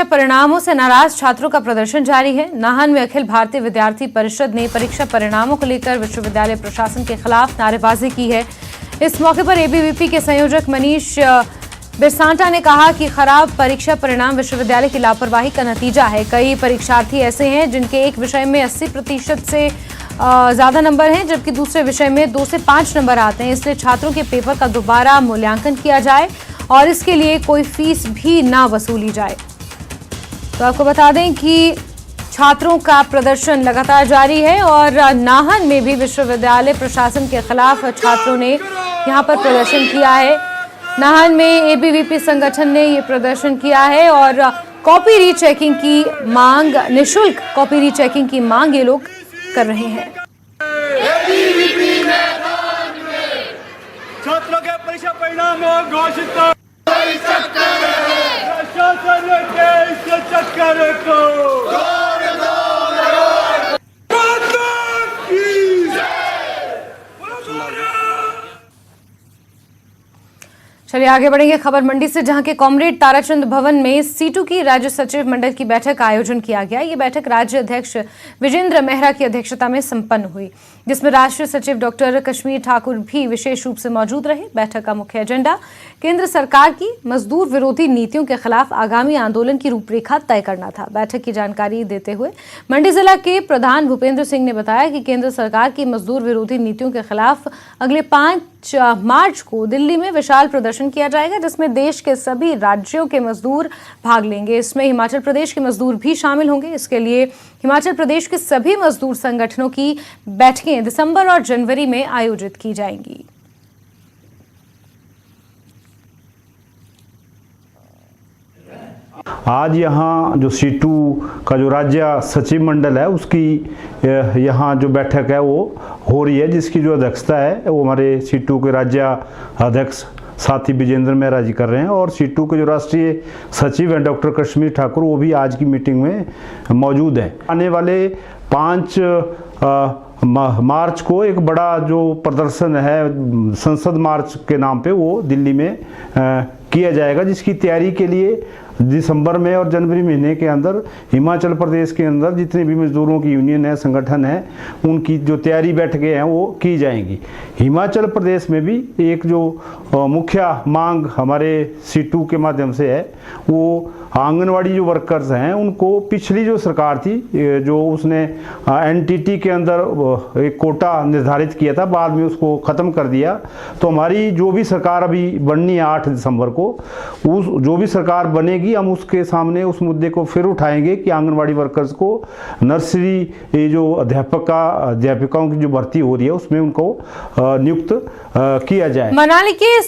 परिणामों से नाराज छात्रों का प्रदर्शन जारी है। नाहन में अखिल भारतीय विद्यार्थी परिषद ने परीक्षा परिणामों को लेकर विश्वविद्यालय प्रशासन के खिलाफ नारेबाजी की है। इस मौके पर एबीवीपी के संयोजक मनीष बिरसांटा ने कहा कि खराब परीक्षा परिणाम विश्वविद्यालय की लापरवाही का नतीजा है। कई परीक्षार्थी ऐसे हैं जिनके एक विषय में 80% से ज्यादा नंबर हैं, जबकि दूसरे विषय में 2 से 5 नंबर आते हैं। इसलिए छात्रों के पेपर का दोबारा मूल्यांकन किया जाए और इसके लिए कोई फीस भी ना वसूली जाए। तो आपको बता दें कि छात्रों का प्रदर्शन लगातार जारी है और नाहन में भी विश्वविद्यालय प्रशासन के खिलाफ छात्रों ने यहां पर प्रदर्शन किया है। नाहन में एबीवीपी संगठन ने ये प्रदर्शन किया है और कॉपी रीचेकिंग की मांग, निःशुल्क कॉपी रीचेकिंग की मांग ये लोग कर रहे हैं। छात्रों के परीक्षा परिणाम घोषित चलिए आगे बढ़ेंगे खबर मंडी से, जहां के कॉमरेड ताराचंद भवन में सीटू की राज्य सचिव मंडल की बैठक का आयोजन किया गया। ये बैठक राज्य अध्यक्ष विजेंद्र मेहरा की अध्यक्षता में संपन्न हुई, जिसमें राष्ट्रीय सचिव डॉक्टर कश्मीर ठाकुर भी विशेष रूप से मौजूद रहे। बैठक का मुख्य एजेंडा केंद्र सरकार की मजदूर विरोधी नीतियों के खिलाफ आगामी आंदोलन की रूपरेखा तय करना था। बैठक की जानकारी देते हुए मंडी जिला के प्रधान भूपेंद्र सिंह ने बताया कि केंद्र सरकार की मजदूर विरोधी नीतियों के खिलाफ अगले 5 मार्च को दिल्ली में विशाल प्रदर्शन किया जाएगा, जिसमें देश के सभी राज्यों के मजदूर भाग लेंगे। इसमें हिमाचल प्रदेश के मजदूर भी शामिल होंगे। इसके लिए हिमाचल प्रदेश के सभी मजदूर संगठनों की बैठकें दिसंबर और जनवरी में आयोजित की जाएंगी। आज यहाँ जो सीटू का जो राज्य सचिव मंडल है उसकी यहाँ जो बैठक है वो हो रही है, जिसकी जो अध्यक्षता है वो हमारे सीटू के राज्य अध्यक्ष साथी विजेंद्र मेहरा जी कर रहे हैं। और सीटू के जो राष्ट्रीय सचिव हैं डॉक्टर कश्मीर ठाकुर, वो भी आज की मीटिंग में मौजूद हैं। आने वाले 5 मार्च को एक बड़ा जो प्रदर्शन है संसद मार्च के नाम पे वो दिल्ली में किया जाएगा, जिसकी तैयारी के लिए दिसंबर में और जनवरी महीने के अंदर हिमाचल प्रदेश के अंदर जितने भी मजदूरों की यूनियन है, संगठन है, उनकी जो तैयारी बैठकें हैं वो की जाएंगी। हिमाचल प्रदेश में भी एक जो मुख्य मांग हमारे सीटू के माध्यम से है वो आंगनवाड़ी जो वर्कर्स हैं उनको पिछली जो सरकार थी जो उसने एनटीटी के अंदर एक कोटा निर्धारित किया था, बाद में उसको ख़त्म कर दिया। तो हमारी जो भी सरकार अभी बननी है 8 दिसंबर को, उस जो भी सरकार बनेगी हम उसके सामने उस मुद्दे को फिर उठाएंगे कि आंगनवाड़ी वर्कर्स को नर्सरी ये जो अध्यापकाओं की जो भर्ती हो रही है उसमें उनको नियुक्त किया जाए। मनाली के